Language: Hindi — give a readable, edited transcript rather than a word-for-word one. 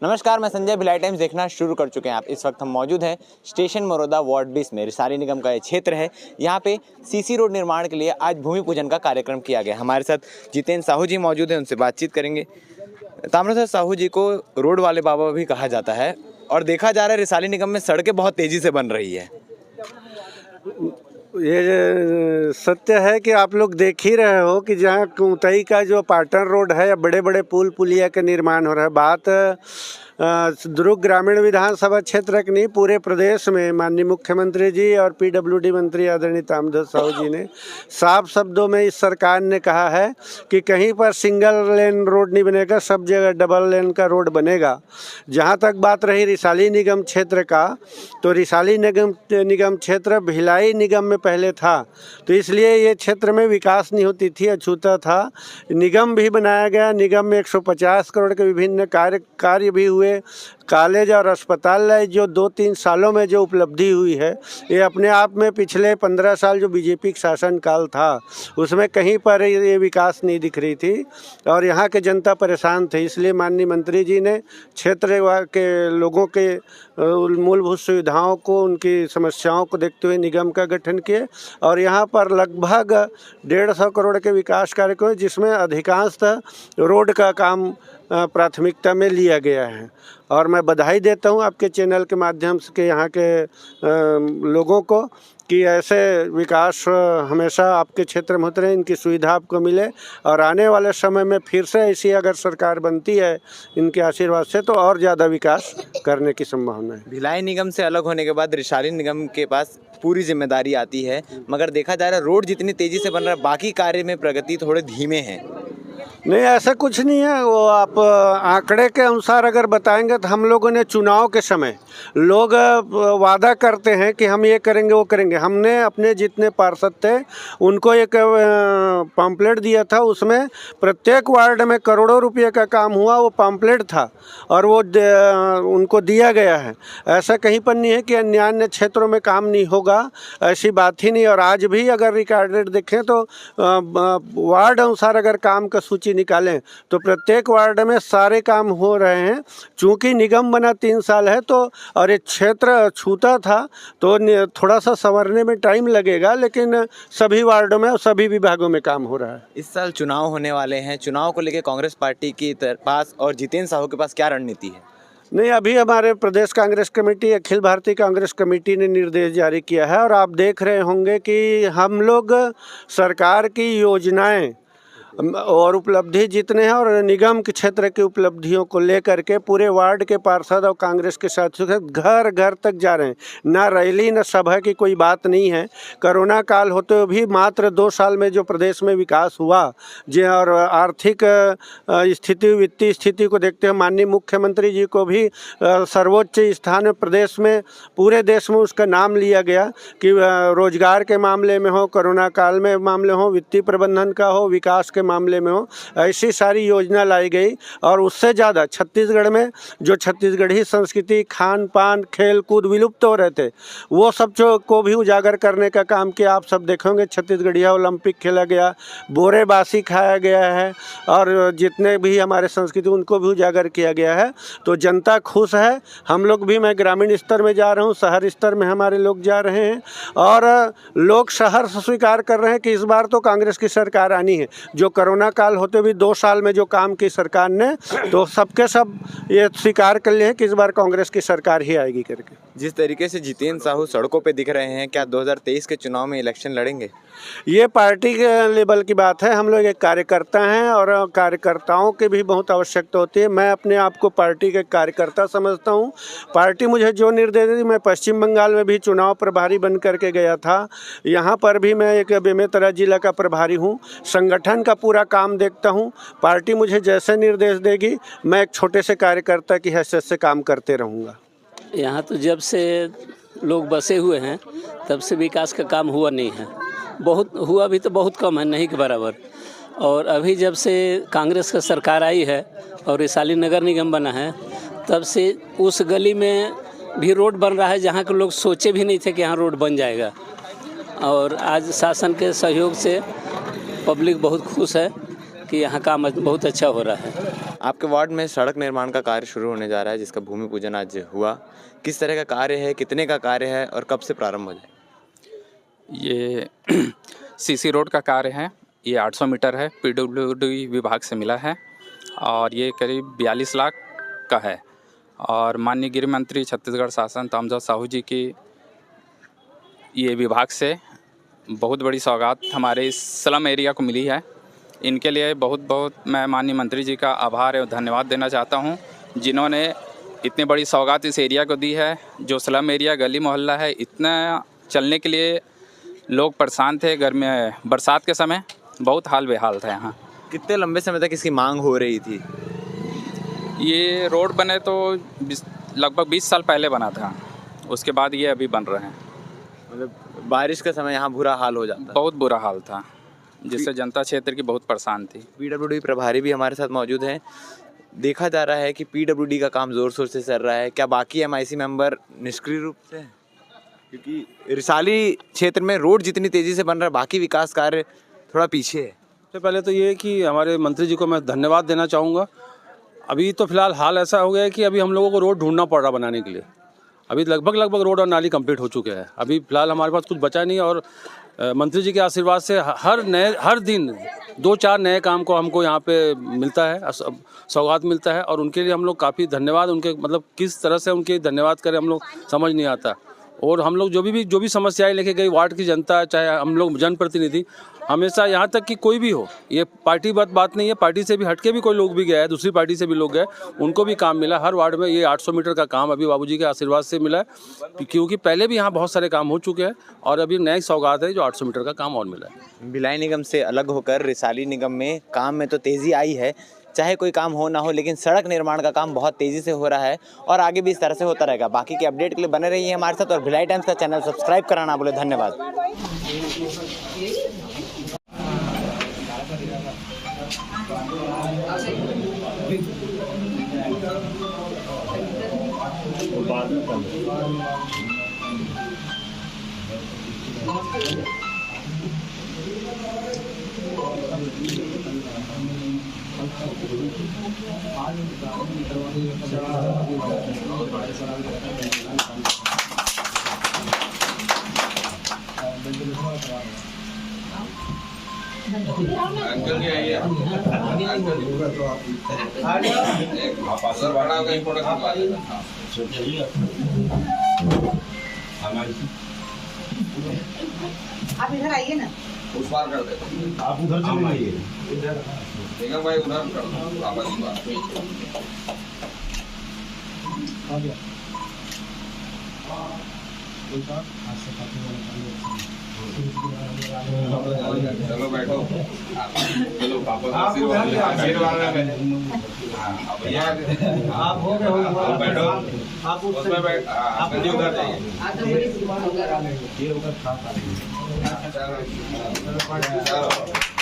नमस्कार, मैं संजय। भिलाई टाइम्स देखना शुरू कर चुके हैं आप। इस वक्त हम मौजूद हैं स्टेशन मरोदा वार्ड 20 में। रिसाली निगम का ये क्षेत्र है। यहाँ पे सीसी रोड निर्माण के लिए आज भूमि पूजन का कार्यक्रम किया गया। हमारे साथ जितेंद्र साहू जी मौजूद हैं, उनसे बातचीत करेंगे। ताम्रध्वज साहू जी को रोड वाले बाबा भी कहा जाता है और देखा जा रहा है रिसाली निगम में सड़कें बहुत तेजी से बन रही है। ये सत्य है कि आप लोग देख ही रहे हो कि जहाँ कुंतई का जो पाटन रोड है या बड़े बड़े पुल पुलिया का निर्माण हो रहा है। बात दुर्ग ग्रामीण विधानसभा क्षेत्र की नहीं, पूरे प्रदेश में माननीय मुख्यमंत्री जी और पीडब्ल्यूडी मंत्री आदरणीय ताम्रध्वज साहू जी ने साफ शब्दों में इस सरकार ने कहा है कि कहीं पर सिंगल लेन रोड नहीं बनेगा, सब जगह डबल लेन का रोड बनेगा। जहाँ तक बात रही रिसाली निगम क्षेत्र का, तो रिसाली निगम क्षेत्र भिलाई निगम में पहले था, तो इसलिए ये क्षेत्र में विकास नहीं होती थी, अछूता था। निगम भी बनाया गया। निगम में 150 करोड़ के विभिन्न कार्य भी हुए। कॉलेज और अस्पताल जो 2-3 सालों में जो उपलब्धि हुई है, ये अपने आप में पिछले 15 साल जो बीजेपी का शासनकाल था उसमें कहीं पर ये विकास नहीं दिख रही थी और यहाँ के जनता परेशान थे। इसलिए माननीय मंत्री जी ने क्षेत्र के लोगों के मूलभूत सुविधाओं को, उनकी समस्याओं को देखते हुए निगम का गठन किए और यहाँ पर लगभग 150 करोड़ के विकास कार्यक्रम, जिसमें अधिकांशतः रोड का काम प्राथमिकता में लिया गया है। और मैं बधाई देता हूँ आपके चैनल के माध्यम से कि यहाँ के लोगों को कि ऐसे विकास हमेशा आपके क्षेत्र में होते रहे, इनकी सुविधा आपको मिले और आने वाले समय में फिर से ऐसी अगर सरकार बनती है इनके आशीर्वाद से, तो और ज़्यादा विकास करने की संभावना है। भिलाई निगम से अलग होने के बाद रिसाली निगम के पास पूरी जिम्मेदारी आती है, मगर देखा जा रहा है रोड जितनी तेजी से बन रहा है, बाकी कार्य में प्रगति थोड़े धीमे हैं। नहीं, ऐसा कुछ नहीं है। वो आप आंकड़े के अनुसार अगर बताएंगे तो हम लोगों ने चुनाव के समय लोग वादा करते हैं कि हम ये करेंगे वो करेंगे। हमने अपने जितने पार्षद थे उनको एक पम्पलेट दिया था, उसमें प्रत्येक वार्ड में करोड़ों रुपए का काम हुआ, वो पम्पलेट था और वो उनको दिया गया है। ऐसा कहीं पर नहीं है कि अन्य क्षेत्रों में काम नहीं होगा, ऐसी बात ही नहीं। और आज भी अगर रिकॉर्डेड देखें तो वार्ड अनुसार अगर काम का सूची निकालें तो प्रत्येक वार्ड में सारे काम हो रहे हैं। चूंकि निगम बना 3 साल है तो और ये क्षेत्र छूता था तो थोड़ा सा संवरने में टाइम लगेगा, लेकिन सभी वार्डों में और सभी विभागों में काम हो रहा है। इस साल चुनाव होने वाले हैं, चुनाव को लेकर कांग्रेस पार्टी के पास और जितेंद्र साहू के पास क्या रणनीति है? नहीं, अभी हमारे प्रदेश कांग्रेस कमेटी, अखिल भारतीय कांग्रेस कमेटी ने निर्देश जारी किया है और आप देख रहे होंगे कि हम लोग सरकार की योजनाएं और उपलब्धि जितने हैं और निगम के क्षेत्र की उपलब्धियों को लेकर के पूरे वार्ड के पार्षद और कांग्रेस के साथियों के घर घर तक जा रहे हैं। ना रैली न सभा की कोई बात नहीं है। कोरोना काल होते हुए भी मात्र 2 साल में जो प्रदेश में विकास हुआ जी, और आर्थिक स्थिति, वित्तीय स्थिति को देखते हुए माननीय मुख्यमंत्री जी को भी सर्वोच्च स्थान में प्रदेश में, पूरे देश में उसका नाम लिया गया कि रोजगार के मामले में हो, कोरोना काल में मामले हो, वित्तीय प्रबंधन का हो, विकास के मामले में हो, ऐसी सारी योजना लाई गई। और उससे ज़्यादा छत्तीसगढ़ में जो छत्तीसगढ़ी संस्कृति, खान पान, खेल कूद विलुप्त हो रहे थे, वो सब को भी उजागर करने का काम किया। आप सब देखेंगे छत्तीसगढ़िया ओलंपिक खेला गया, बोरेबासी खाया गया है और जितने भी हमारे संस्कृति उनको भी उजागर किया गया है। तो जनता खुश है। हम लोग भी, मैं ग्रामीण स्तर में जा रहा हूँ, शहर स्तर में हमारे लोग जा रहे हैं और लोग शहर से स्वीकार कर रहे हैं कि इस बार तो कांग्रेस की सरकार आनी है। जो कोरोना काल होते भी 2 साल में जो काम की सरकार ने, तो सबके सब ये स्वीकार कर लिए हैं कि इस बार कांग्रेस की सरकार ही आएगी करके। जिस तरीके से जितेंद्र साहू सड़कों पे दिख रहे हैं, क्या 2023 के चुनाव में इलेक्शन लड़ेंगे? ये पार्टी के लेवल की बात है। हम लोग एक कार्यकर्ता हैं और कार्यकर्ताओं की भी बहुत आवश्यकता होती है। मैं अपने आप को पार्टी के कार्यकर्ता समझता हूँ। पार्टी मुझे जो निर्देश दी, मैं पश्चिम बंगाल में भी चुनाव प्रभारी बन करके गया था, यहाँ पर भी मैं एक बेमेतरा जिला का प्रभारी हूँ। संगठन का पूरा काम देखता हूँ। पार्टी मुझे जैसे निर्देश देगी मैं एक छोटे से कार्यकर्ता की हैसियत से काम करते रहूँगा। यहाँ तो जब से लोग बसे हुए हैं तब से विकास का काम हुआ नहीं है। बहुत हुआ भी तो बहुत कम है, नहीं के बराबर। और अभी जब से कांग्रेस का सरकार आई है और रिसाली नगर निगम बना है, तब से उस गली में भी रोड बन रहा है जहाँ के लोग सोचे भी नहीं थे कि यहाँ रोड बन जाएगा। और आज शासन के सहयोग से पब्लिक बहुत खुश है कि यहाँ काम बहुत अच्छा हो रहा है। आपके वार्ड में सड़क निर्माण का कार्य शुरू होने जा रहा है जिसका भूमि पूजन आज हुआ। किस तरह का कार्य है, कितने का कार्य है और कब से प्रारंभ हो जाएगा? ये सीसी रोड का कार्य है। ये 800 मीटर है, पीडब्ल्यूडी विभाग से मिला है और ये करीब 42 लाख का है। और माननीय गृह मंत्री छत्तीसगढ़ शासन तामझाऊ साहू जी की ये विभाग से बहुत बड़ी सौगात हमारे इस स्लम एरिया को मिली है। इनके लिए बहुत बहुत मैं माननीय मंत्री जी का आभार एवं धन्यवाद देना चाहता हूं, जिन्होंने इतनी बड़ी सौगात इस एरिया को दी है। जो स्लम एरिया गली मोहल्ला है, इतना चलने के लिए लोग परेशान थे। गर्मी बरसात के समय बहुत हाल बेहाल था यहाँ। कितने लंबे समय तक इसकी मांग हो रही थी? ये रोड बने तो लगभग 20 साल पहले बना था, उसके बाद ये अभी बन रहे हैं। मतलब बारिश का समय यहाँ बुरा हाल हो जाता है। बहुत बुरा हाल था, जिससे जनता क्षेत्र की बहुत परेशान थी। पीडब्ल्यूडी प्रभारी भी हमारे साथ मौजूद हैं। देखा जा रहा है कि पीडब्ल्यूडी का काम ज़ोर शोर से चल रहा है। क्या बाकी एमआईसी मेंबर निष्क्रिय रूप से हैं? क्योंकि रिसाली क्षेत्र में रोड जितनी तेज़ी से बन रहा है, बाकी विकास कार्य थोड़ा पीछे है। सबसे पहले तो ये है कि हमारे मंत्री जी को मैं धन्यवाद देना चाहूँगा। अभी तो फिलहाल हाल ऐसा हो गया है कि अभी हम लोगों को रोड ढूंढना पड़ रहा बनाने के लिए। अभी लगभग रोड और नाली कंप्लीट हो चुके हैं। अभी फिलहाल हमारे पास कुछ बचा नहीं है और मंत्री जी के आशीर्वाद से हर दिन 2-4 नए काम को हमको यहाँ पे मिलता है, सौगात मिलता है। और उनके लिए हम लोग काफ़ी धन्यवाद, उनके मतलब किस तरह से उनके धन्यवाद करें हम लोग समझ नहीं आता। और हम लोग जो भी समस्याएं लेके गई वार्ड की जनता, चाहे हम लोग जनप्रतिनिधि, हमेशा यहाँ तक कि कोई भी हो, ये पार्टी बात नहीं है, पार्टी से भी हटके भी कोई लोग भी गए हैं, दूसरी पार्टी से भी लोग गए, उनको भी काम मिला। हर वार्ड में ये 800 मीटर का काम अभी बाबूजी के आशीर्वाद से मिला है, क्योंकि पहले भी यहाँ बहुत सारे काम हो चुके हैं और अभी नई सौगात है जो 800 मीटर का काम और मिला है। भिलाई निगम से अलग होकर रिसाली निगम में काम में तो तेज़ी आई है, चाहे कोई काम हो ना हो, लेकिन सड़क निर्माण का काम बहुत तेज़ी से हो रहा है और आगे भी इस तरह से होता रहेगा। बाकी के अपडेट के लिए बने रहिए हमारे साथ और भिलाई टाइम्स का चैनल सब्सक्राइब कराना ना भूलें। धन्यवाद। अंकल जी आइए। आप इधर आइए ना, उस पार कर देते, आप उधर चले जाइए। निगम भाई उधर कर दो, आप वाली बात। चलो बैठो, चलो पापा आशीर्वाद भैया आप हो गए, बैठो आप उसमें बैठ, आप उधर जाइए। चलो